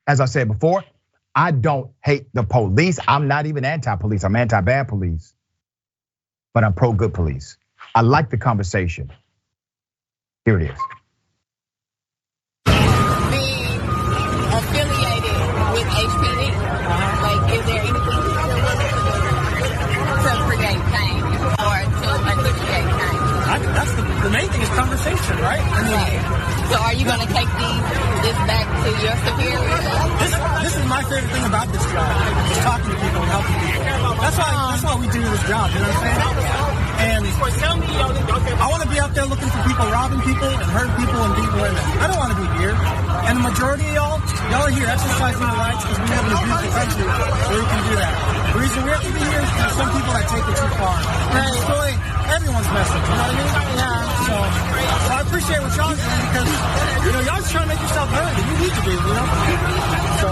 as I said before, I don't hate the police. I'm not even anti-police. I'm anti-bad police, but I'm pro-good police. I like the conversation. Here it is. Being affiliated with HPD, like, is there anything to create change or to initiate change? I think that's the main thing is conversation, right? I mean, right. So are you going to take this back to your superiors? This is my favorite thing about this job, just talking to people and helping people. That's why we do this job, you know what I'm saying? And I want to be out there looking for people, robbing people and hurting people and beating women. I don't want to be here. And the majority of y'all are here exercising your rights because we live in a beautiful country where we can do that. The reason we have to be here is there's some people that take it too far and destroy everyone's message, you know what I mean? Yeah. So I appreciate what y'all doing because, y'all just trying to make yourself heard and you need to be, So.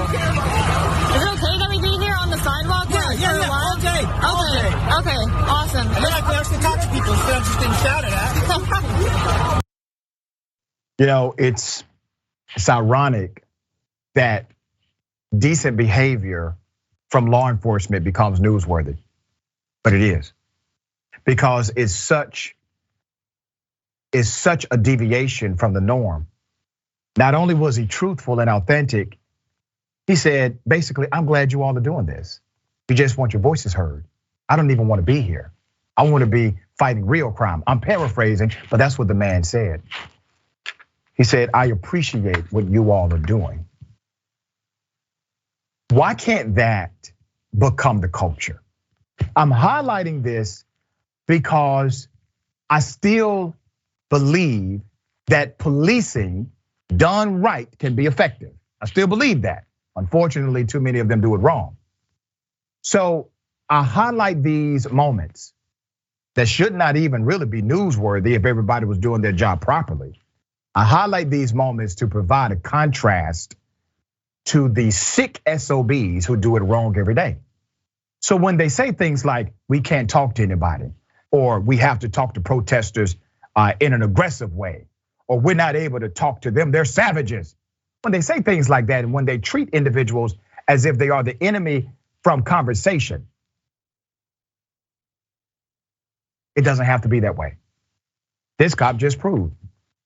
Is it okay that we be here on the sidewalk? Yeah, all day. Okay, awesome. And then I can actually talk to people instead of just getting shouted at. It's ironic that decent behavior from law enforcement becomes newsworthy, but it is because it's such a deviation from the norm. Not only was he truthful and authentic, he said, basically, I'm glad you all are doing this. You just want your voices heard. I don't even want to be here. I want to be fighting real crime. I'm paraphrasing, but that's what the man said. He said, I appreciate what you all are doing. Why can't that become the culture? I'm highlighting this because I still believe that policing done right can be effective. I still believe that. Unfortunately, too many of them do it wrong. So I highlight these moments that should not even really be newsworthy if everybody was doing their job properly. I highlight these moments to provide a contrast to the sick SOBs who do it wrong every day. So when they say things like, we can't talk to anybody, or we have to talk to protesters in an aggressive way, or we're not able to talk to them, they're savages. When they say things like that, and when they treat individuals as if they are the enemy from conversation, it doesn't have to be that way. This cop just proved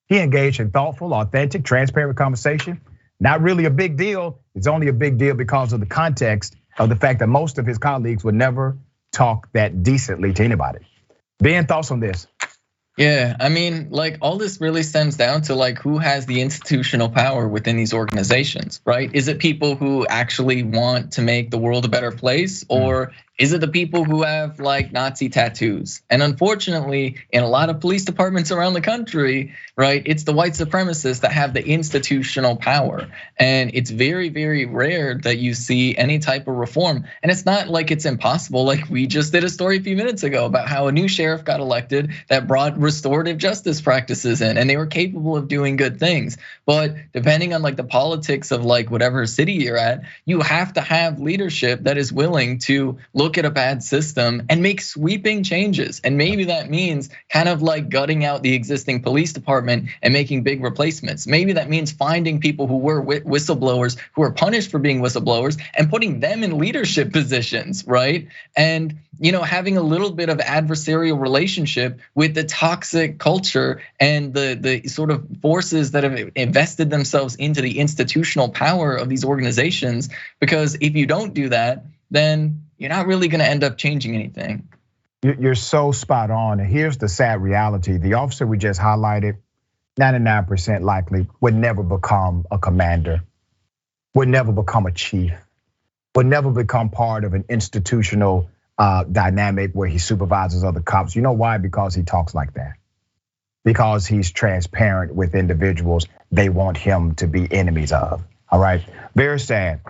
he engaged in thoughtful, authentic, transparent conversation. Not really a big deal. It's only a big deal because of the context of the fact that most of his colleagues would never talk that decently to anybody. Ben, thoughts on this? Yeah, I mean, like all this really stems down to like who has the institutional power within these organizations, right? Is it people who actually want to make the world a better place, or is it the people who have like Nazi tattoos? And unfortunately, in a lot of police departments around the country, right, it's the white supremacists that have the institutional power. And it's very, very rare that you see any type of reform. And it's not like it's impossible. Like we just did a story a few minutes ago about how a new sheriff got elected that brought restorative justice practices in, and they were capable of doing good things. But depending on like the politics of like whatever city you're at, you have to have leadership that is willing to look at a bad system and make sweeping changes. And maybe that means kind of like gutting out the existing police department and making big replacements. Maybe that means finding people who were whistleblowers, who are punished for being whistleblowers, and putting them in leadership positions, right? And having a little bit of adversarial relationship with the toxic culture and the sort of forces that have invested themselves into the institutional power of these organizations. Because if you don't do that, then you're not really gonna end up changing anything. You're so spot on. And here's the sad reality. The officer we just highlighted, 99% likely would never become a commander, would never become a chief, would never become part of an institutional dynamic where he supervises other cops. You know why? Because he talks like that. Because he's transparent with individuals they want him to be enemies of. All right, very sad.